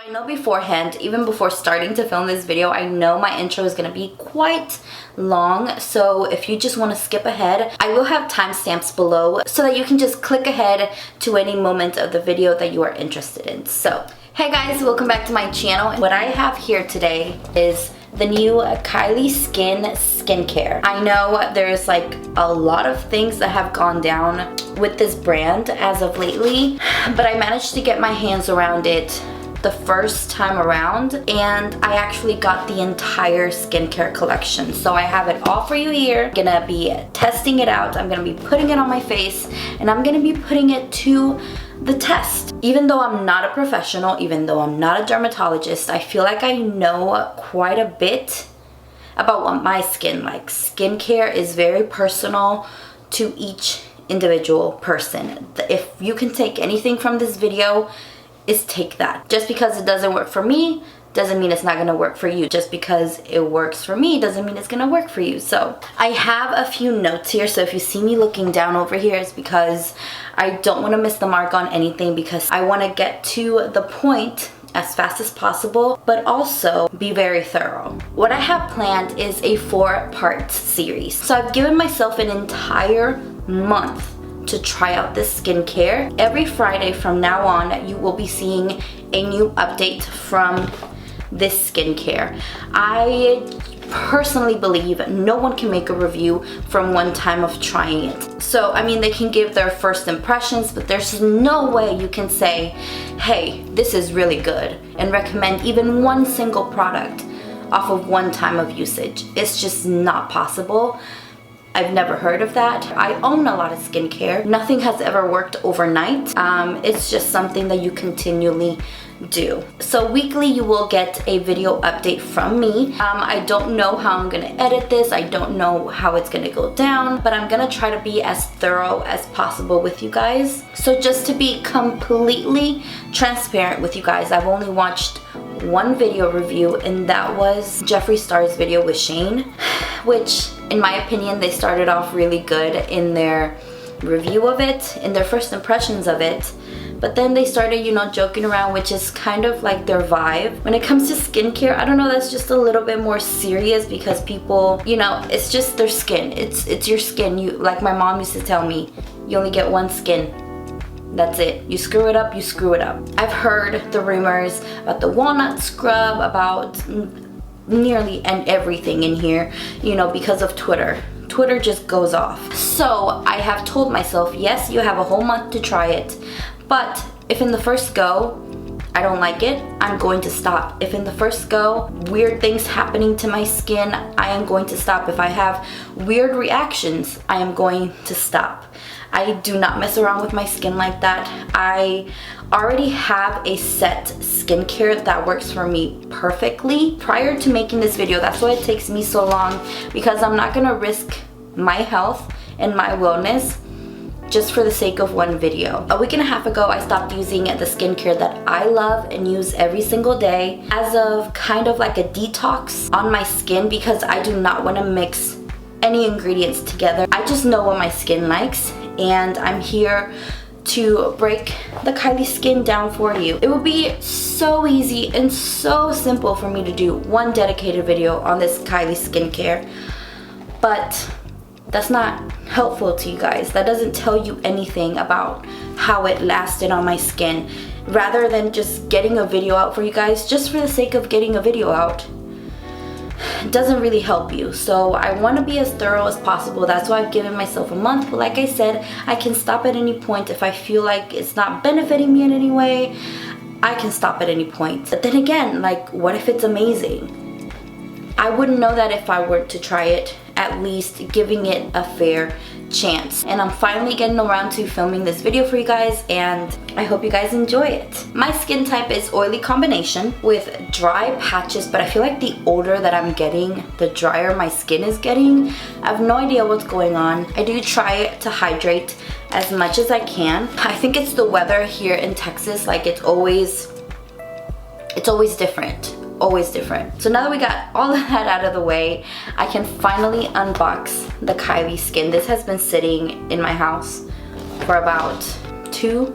I know beforehand, even before starting to film this video, I know my intro is going to be quite long, so if you just want to skip ahead, I will have timestamps below so that you can just click ahead to any moment of the video that you are interested in. So, hey guys, welcome back to my channel. What I have here today is the new Kylie skincare. I know there's like a lot of things that have gone down with this brand as of lately, but I managed to get my hands around it the first time around, and I actually got the entire skincare collection. So I have it all for you here. I'm gonna be testing it out. I'm gonna be putting it on my face, and I'm gonna be putting it to the test. Even though I'm not a professional, even though I'm not a dermatologist, I feel like I know quite a bit about what my skin likes. Skincare is very personal to each individual person. If you can take anything from this video, is take that. Just because it doesn't work for me doesn't mean it's not gonna work for you. Just because it works for me doesn't mean it's gonna work for you. So I have a few notes here, so if you see me looking down over here, it's because I don't want to miss the mark on anything, because I want to get to the point as fast as possible, but also be very thorough. What I have planned is a 4-part series. So I've given myself an entire month to try out this skincare. Every Friday from now on, you will be seeing a new update from this skincare. I personally believe no one can make a review from one time of trying it. So, I mean, they can give their first impressions, but there's no way you can say, hey, this is really good, and recommend even one single product off of one time of usage. It's just not possible. I've never heard of that. I own a lot of skincare. Nothing has ever worked overnight. It's just something that you continually do. So weekly you will get a video update from me. I don't know how I'm gonna edit this. I don't know how it's gonna go down, but I'm gonna try to be as thorough as possible with you guys. So just to be completely transparent with you guys, I've only watched one video review, and that was Jeffree Star's video with Shane, which in my opinion they started off really good in their review of it, in their first impressions of it, but then they started, you know, joking around, which is kind of like their vibe. When it comes to skincare, I don't know, that's just a little bit more serious, because people, you know, it's just their skin. It's your skin. You, like my mom used to tell me, you only get one skin. That's it. You screw it up, you screw it up. I've heard the rumors about the walnut scrub, about nearly and everything in here, you know, because of Twitter. Twitter just goes off. So I have told myself, yes, you have a whole month to try it, but if in the first go I don't like it, I'm going to stop. If in the first go weird things happening to my skin, I am going to stop. If I have weird reactions, I am going to stop. I do not mess around with my skin like that. I already have a set skincare that works for me perfectly. Prior to making this video, that's why it takes me so long, because I'm not gonna risk my health and my wellness just for the sake of one video. A week and a half ago, I stopped using the skincare that I love and use every single day as of kind of like a detox on my skin, because I do not want to mix any ingredients together. I just know what my skin likes, and I'm here to break the Kylie skin down for you. It would be so easy and so simple for me to do one dedicated video on this Kylie skincare, but that's not helpful to you guys. That doesn't tell you anything about how it lasted on my skin. Rather than just getting a video out for you guys just for the sake of getting a video out, doesn't really help you. So I want to be as thorough as possible. That's why I've given myself a month, but like I said, I can stop at any point. If I feel like it's not benefiting me in any way, I can stop at any point. But then again, like, what if it's amazing? I wouldn't know that if I were to try it, at least giving it a fair chance. And I'm finally getting around to filming this video for you guys, and I hope you guys enjoy it. My skin type is oily combination with dry patches, but I feel like the older that I'm getting, the drier my skin is getting. I have no idea what's going on. I do try to hydrate as much as I can. I think it's the weather here in Texas. Like, it's always different. Always different. So now that we got all of that out of the way, I can finally unbox the Kylie skin. This has been sitting in my house for about 2,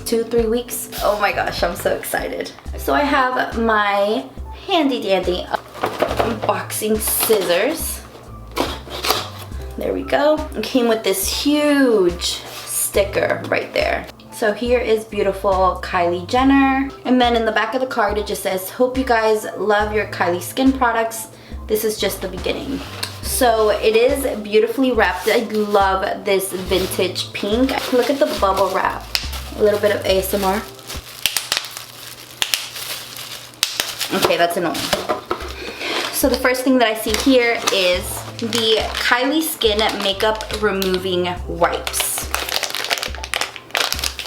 3 weeks. Oh my gosh, I'm so excited. So I have my handy dandy unboxing scissors. There we go. It came with this huge sticker right there. So here is beautiful Kylie Jenner. And then in the back of the card it just says, hope you guys love your Kylie skin products. This is just the beginning. So it is beautifully wrapped. I love this vintage pink. Look at the bubble wrap. A little bit of ASMR. Okay, that's annoying. So the first thing that I see here is the Kylie Skin Makeup Removing Wipes.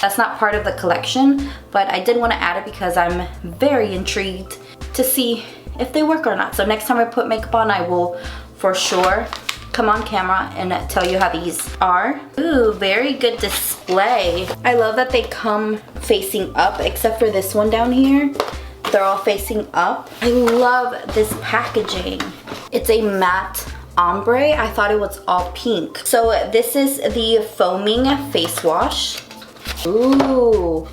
That's not part of the collection, but I did want to add it because I'm very intrigued to see if they work or not. So next time I put makeup on, I will for sure come on camera and tell you how these are. Ooh, very good display. I love that they come facing up, except for this one down here. They're all facing up. I love this packaging. It's a matte ombre. I thought it was all pink. So this is the foaming face wash. Ooh,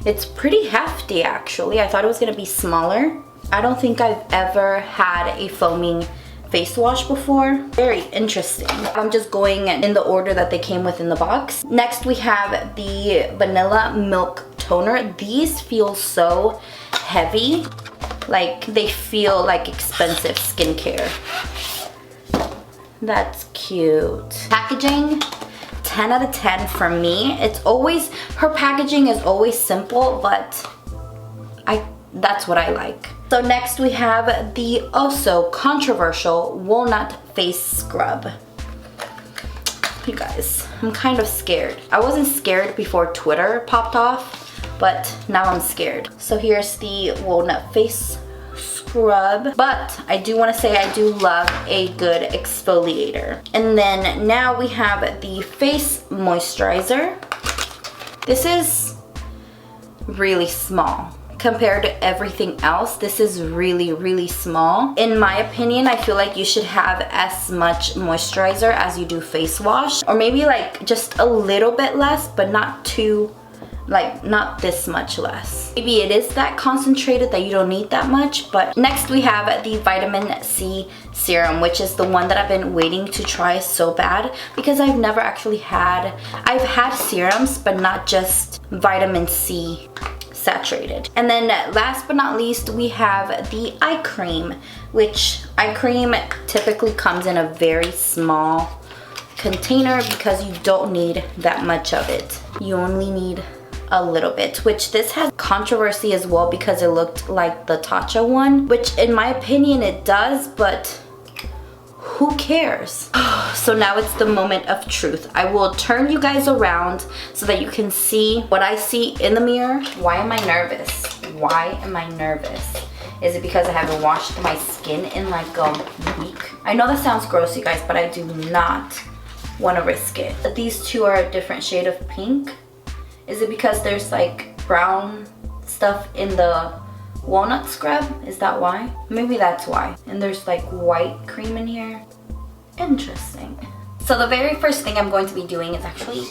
it's pretty hefty actually. I thought it was gonna be smaller. I don't think I've ever had a foaming face wash before. Very interesting. I'm just going in the order that they came with in the box. Next we have the Vanilla Milk Toner. These feel so heavy. Like they feel like expensive skincare. That's cute. Packaging, 10 out of 10 for me. It's always, her packaging is always simple, but that's what I like. So next we have the also controversial Walnut Face Scrub. You guys, I'm kind of scared. I wasn't scared before Twitter popped off, but now I'm scared. So here's the Walnut Face Scrub, but I do want to say I do love a good exfoliator. And then now we have the Face Moisturizer. This is really small. Compared to everything else, this is really, really small. In my opinion, I feel like you should have as much moisturizer as you do face wash, or maybe like just a little bit less, but not too, like not this much less. Maybe it is that concentrated that you don't need that much. But next we have the Vitamin C Serum, which is the one that I've been waiting to try so bad because I've never actually had, I've had serums, but not just vitamin C saturated. And then last but not least, we have the eye cream, which eye cream typically comes in a very small container because you don't need that much of it. You only need a little bit, which this has controversy as well because it looked like the Tatcha one, which in my opinion it does, but who cares? So now it's the moment of truth. I will turn you guys around so that you can see what I see in the mirror. Why am I nervous? Why am I nervous? Is it because I haven't washed my skin in like a week? I know that sounds gross, you guys, but I do not want to risk it. These two are a different shade of pink. Is it because there's like brown stuff in the walnut scrub? Is that why? Maybe that's why. And there's like white cream in here. Interesting. So the very first thing I'm going to be doing is actually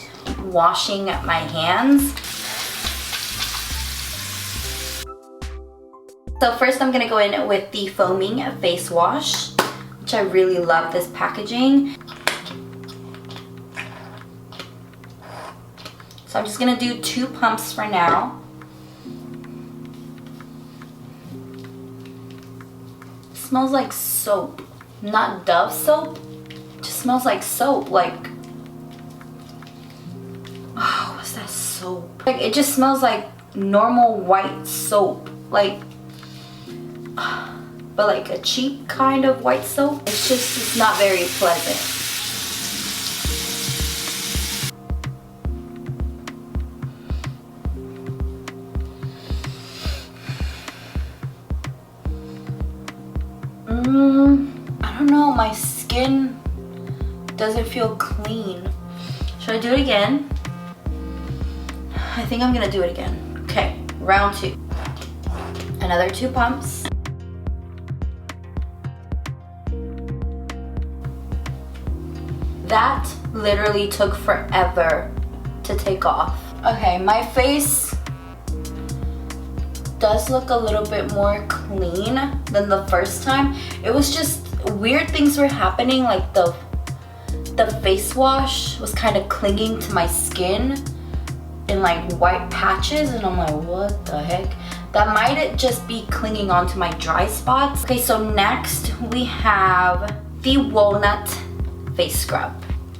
washing my hands. So first I'm gonna go in with the foaming face wash, which I really love this packaging. So I'm just gonna do 2 pumps for now. It smells like soap, not Dove soap. It just smells like soap, like, oh, what's that soap? Like, it just smells like normal white soap, like, but like a cheap kind of white soap. It's not very pleasant. I don't know, my skin doesn't feel clean. Should I do it again? I think I'm gonna do it again. Okay, round 2. Another 2 pumps. That literally took forever to take off. Okay, my face does look a little bit more clean than the first time. It was just weird things were happening, like the face wash was kind of clinging to my skin in like white patches, and I'm like, what the heck? That might just be clinging onto my dry spots. Okay, so next we have the walnut face scrub.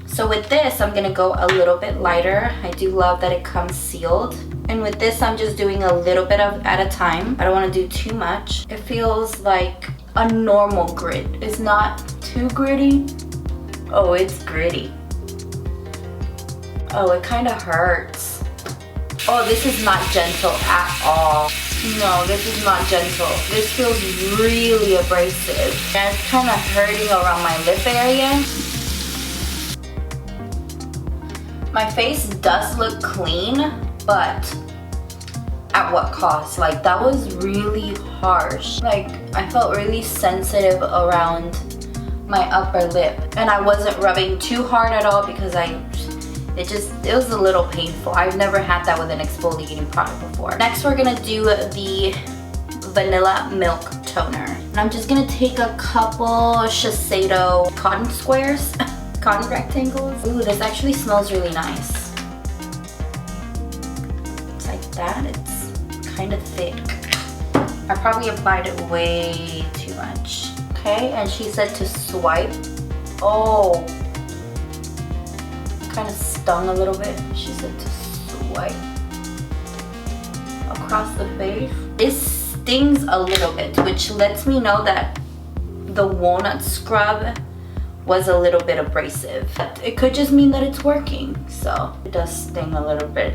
So with this, I'm gonna go a little bit lighter. I do love that it comes sealed. And with this, I'm just doing a little bit of at a time. I don't wanna do too much. It feels like a normal grit. It's not too gritty. Oh, it's gritty. Oh, it kind of hurts. Oh, this is not gentle at all. No, this is not gentle. This feels really abrasive. And it's kind of hurting around my lip area. My face does look clean, but at what cost? Like, that was really harsh. Like, I felt really sensitive around my upper lip, and I wasn't rubbing too hard at all because it was a little painful. I've never had that with an exfoliating product before. Next, we're gonna do the Vanilla Milk Toner. And I'm just gonna take a couple Shiseido cotton squares, cotton rectangles. Ooh, this actually smells really nice. It's like that, it's kind of thick. I probably applied it way too much. Okay, and she said to swipe. Oh, kind of stung a little bit. She said to swipe across the face. It stings a little bit, which lets me know that the walnut scrub was a little bit abrasive. It could just mean that it's working, so it does sting a little bit.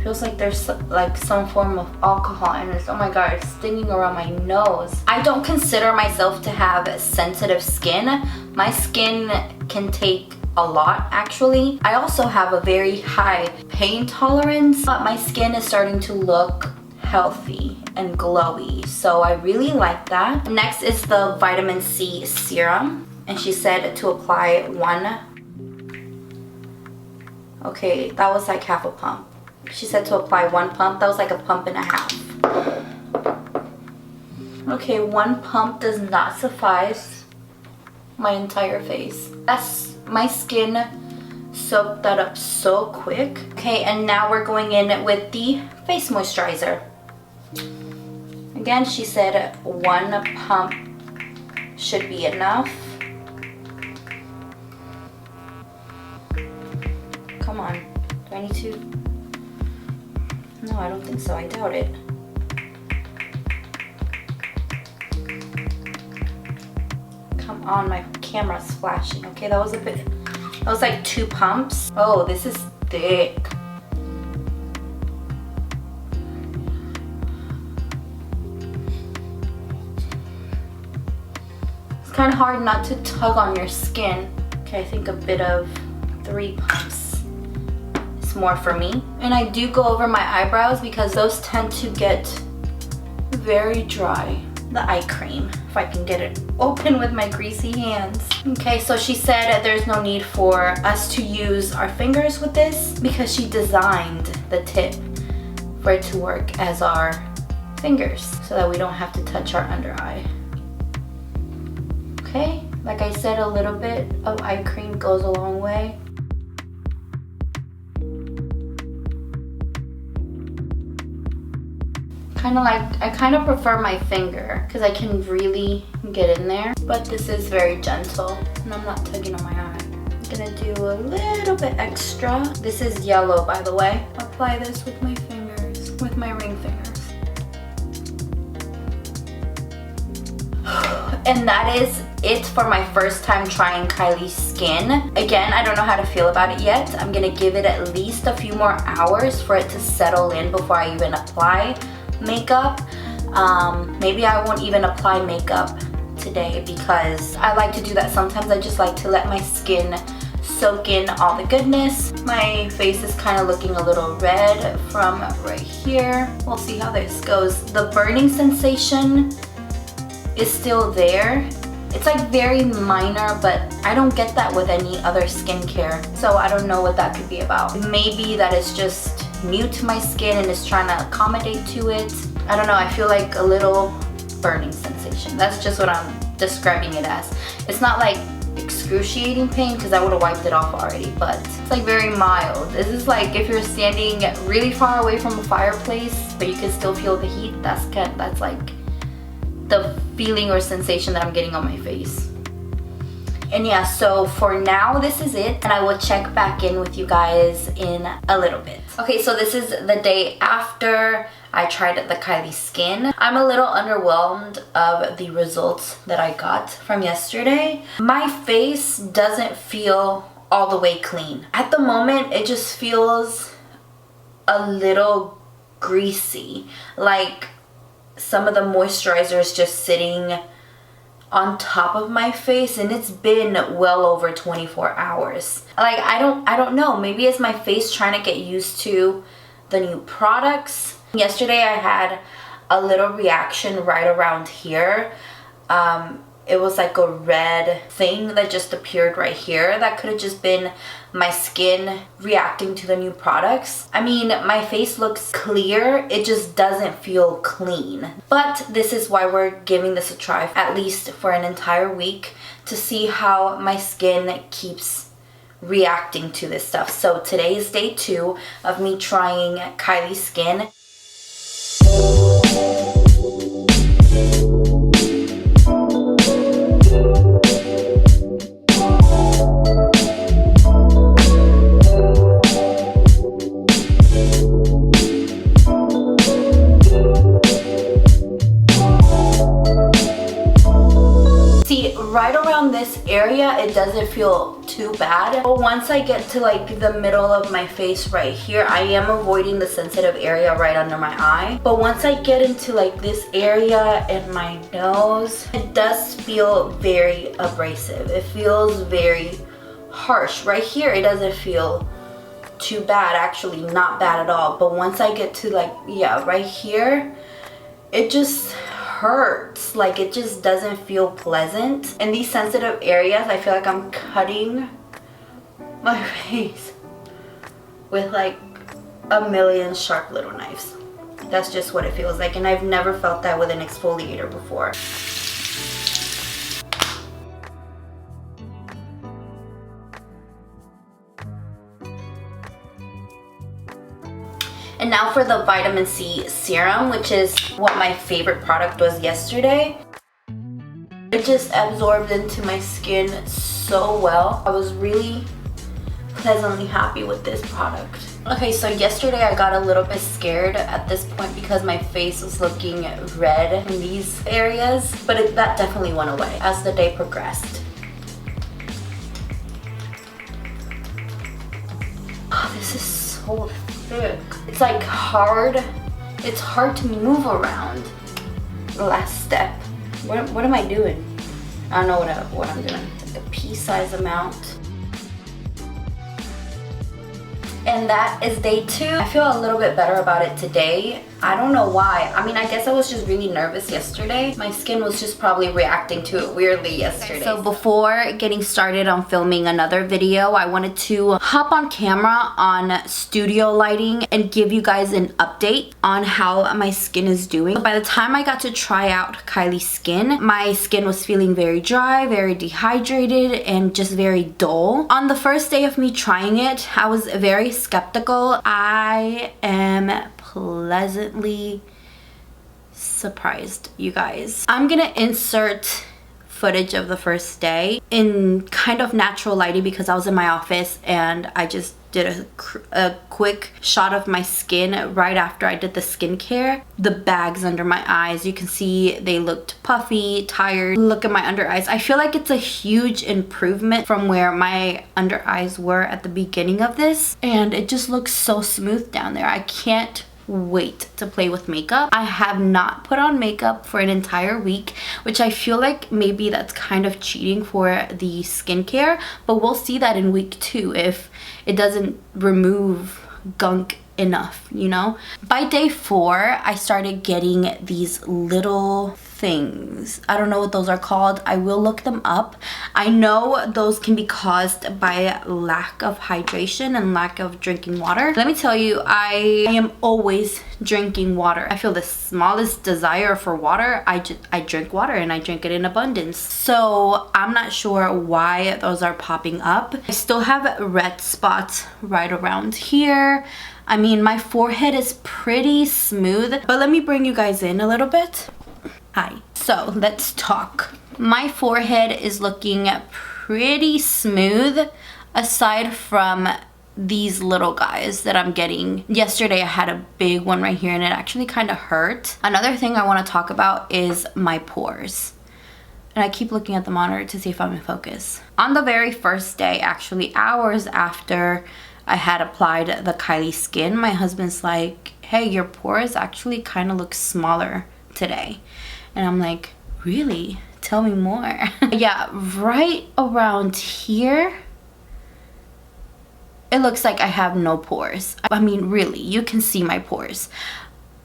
Feels like there's like some form of alcohol in it. Oh my god, it's stinging around my nose. I don't consider myself to have sensitive skin. My skin can take a lot, actually. I also have a very high pain tolerance, but my skin is starting to look healthy and glowy, so I really like that. Next is the vitamin C serum, and she said to apply one. Okay, that was like half a pump. She said to apply one pump. That was like a pump and a half. Okay, one pump does not suffice my entire face. My skin soaked that up so quick. Okay, and now we're going in with the face moisturizer. Again, she said one pump should be enough. Come on, do I need to? No, I don't think so. I doubt it. Come on, my camera's flashing. Okay, that was like 2 pumps. Oh, this is thick. It's kind of hard not to tug on your skin. Okay, I think a bit of 3 pumps. More for me. And I do go over my eyebrows because those tend to get very dry. The eye cream, if I can get it open with my greasy hands. Okay, so she said there's no need for us to use our fingers with this because she designed the tip for it to work as our fingers so that we don't have to touch our under eye. Okay, like I said, a little bit of eye cream goes a long way. I kind of prefer my finger because I can really get in there, but this is very gentle and I'm not tugging on my eye. I'm gonna do a little bit extra. This is yellow, by the way. Apply this with my fingers, with my ring fingers. And that is it for my first time trying Kylie's skin. Again, I don't know how to feel about it yet. I'm gonna give it at least a few more hours for it to settle in before I even apply makeup. Maybe I won't even apply makeup today because I like to do that sometimes. I just like to let my skin soak in all the goodness. My face is kind of looking a little red from right here. We'll see how this goes. The burning sensation is still there. It's like very minor, but I don't get that with any other skincare. So I don't know what that could be about. Maybe that it's just new to my skin and it's trying to accommodate to it. I don't know, I feel like a little burning sensation. That's just what I'm describing it as. It's not like excruciating pain because I would have wiped it off already, but it's like very mild. This is like if you're standing really far away from a fireplace but you can still feel the heat. That's like the feeling or sensation that I'm getting on my face. And yeah, so for now this is it, and I will check back in with you guys in a little bit. Okay, so this is the day after I tried the Kylie skin. I'm a little underwhelmed of the results that I got from yesterday. My face doesn't feel all the way clean. At the moment, it just feels a little greasy. Like some of the moisturizer is just sitting on top of my face, and it's been well over 24 hours. Like I don't know, maybe it's my face trying to get used to the new products. Yesterday I had a little reaction right around here. It was like a red thing that just appeared right here. That could have just been my skin reacting to the new products. I mean, my face looks clear, it just doesn't feel clean. But this is why we're giving this a try, at least for an entire week, to see how my skin keeps reacting to this stuff. So today is day 2 of me trying Kylie's skin. Right around this area, it doesn't feel too bad. But once I get to like the middle of my face right here, I am avoiding the sensitive area right under my eye. But once I get into like this area and my nose, it does feel very abrasive. It feels very harsh. Right here, it doesn't feel too bad, actually not bad at all. But once I get to like, yeah, right here, it just hurts. Like it just doesn't feel pleasant. In these sensitive areas, I feel like I'm cutting my face with like a million sharp little knives. That's just what it feels like, and I've never felt that with an exfoliator before. And now for the vitamin C serum, which is what my favorite product was yesterday. It just absorbed into my skin so well. I was really pleasantly happy with this product. Okay, so yesterday I got a little bit scared at this point because my face was looking red in these areas, but that definitely went away as the day progressed. Oh, this is so thick. It's like hard. It's hard to move around. The last step. What am I doing? I don't know what I'm doing. Like a pea-size amount. And that is day 2. I feel a little bit better about it today. I don't know why. I mean, I guess I was just really nervous yesterday. My skin was just probably reacting to it weirdly yesterday. So before getting started on filming another video, I wanted to hop on camera on studio lighting and give you guys an update on how my skin is doing. By the time I got to try out Kylie's skin, my skin was feeling very dry, very dehydrated, and just very dull. On the first day of me trying it, I was very skeptical. I am pleasantly surprised, you guys. I'm gonna insert footage of the first day in kind of natural lighting because I was in my office and I just did a quick shot of my skin right after I did the skincare. The bags under my eyes, you can see they looked puffy, tired. Look at my under eyes. I feel like it's a huge improvement from where my under eyes were at the beginning of this, and it just looks so smooth down there. I can't wait to play with makeup. I have not put on makeup for an entire week, which I feel like maybe that's kind of cheating for the skincare, but we'll see that in week 2 if it doesn't remove gunk enough, you know? By day 4, I started getting these little things. I don't know what those are called. I will look them up. I know those can be caused by lack of hydration and lack of drinking water. Let me tell you, I am always drinking water. I feel the smallest desire for water, I drink water, and I drink it in abundance. So I'm not sure why those are popping up. I still have red spots right around here. I mean, my forehead is pretty smooth, but let me bring you guys in a little bit. Hi. So let's talk. My forehead is looking pretty smooth aside from these little guys that I'm getting. Yesterday I had a big one right here and it actually kind of hurt. Another thing I want to talk about is my pores. And I keep looking at the monitor to see if I'm in focus. On the very first day, actually hours after I had applied the Kylie skin, my husband's like, hey, your pores actually kind of look smaller today. And I'm like, really? Tell me more. Yeah, right around here, it looks like I have no pores. I mean, really, you can see my pores.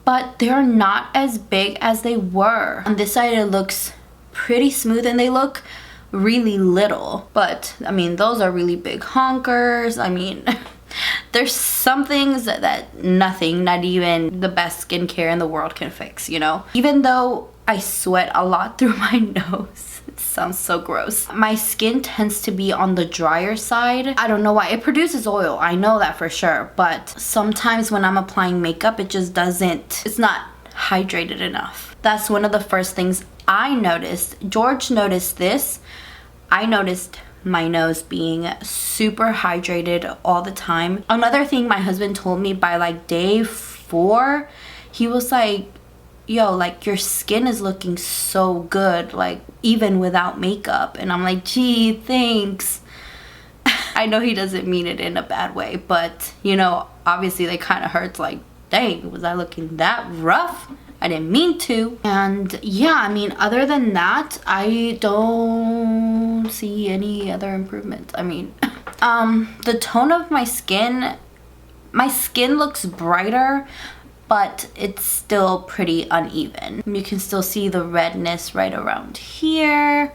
But they're not as big as they were. On this side, it looks pretty smooth and they look really little. But, I mean, those are really big honkers. I mean, there's some things that nothing, not even the best skincare in the world can fix, you know? Even though I sweat a lot through my nose. It sounds so gross. My skin tends to be on the drier side. I don't know why. It produces oil, I know that for sure. But sometimes when I'm applying makeup, it just doesn't, it's not hydrated enough. That's one of the first things I noticed. George noticed this. I noticed my nose being super hydrated all the time. Another thing my husband told me by like day 4, he was like, yo, like your skin is looking so good, like even without makeup. And I'm like, gee, thanks. I know he doesn't mean it in a bad way, but you know, obviously they kind of hurts, like, dang, was I looking that rough? I didn't mean to. And yeah, I mean, other than that, I don't see any other improvements. I mean, the tone of my skin looks brighter, but it's still pretty uneven. You can still see the redness right around here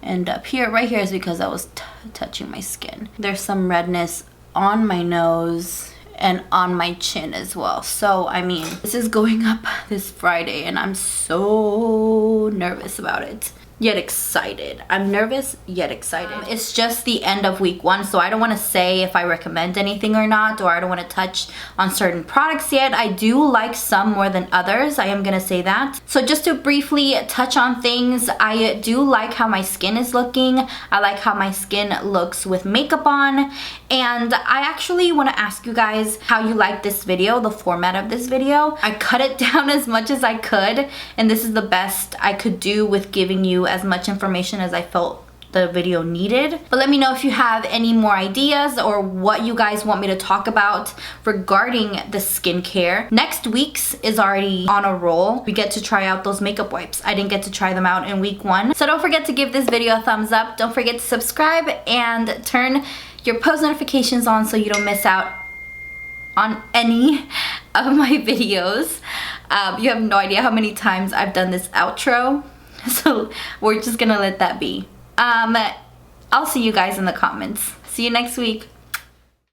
and up here. Right here is because I was touching my skin. There's some redness on my nose and on my chin as well. So I mean, this is going up this Friday and I'm so nervous about it, yet excited. I'm nervous yet excited. It's just the end of week 1, so I don't want to say if I recommend anything or not, or I don't want to touch on certain products yet. I do like some more than others, I am gonna say that. So just to briefly touch on things, I do like how my skin is looking. I like how my skin looks with makeup on, and I actually want to ask you guys how you like this video, the format of this video. I cut it down as much as I could, and this is the best I could do with giving you as much information as I felt the video needed. But let me know if you have any more ideas or what you guys want me to talk about regarding the skincare. Next week's is already on a roll. We get to try out those makeup wipes. I didn't get to try them out in week 1. So don't forget to give this video a thumbs up. Don't forget to subscribe and turn your post notifications on so you don't miss out on any of my videos. You have no idea how many times I've done this outro. So we're just gonna let that be. I'll see you guys in the comments. See you next week.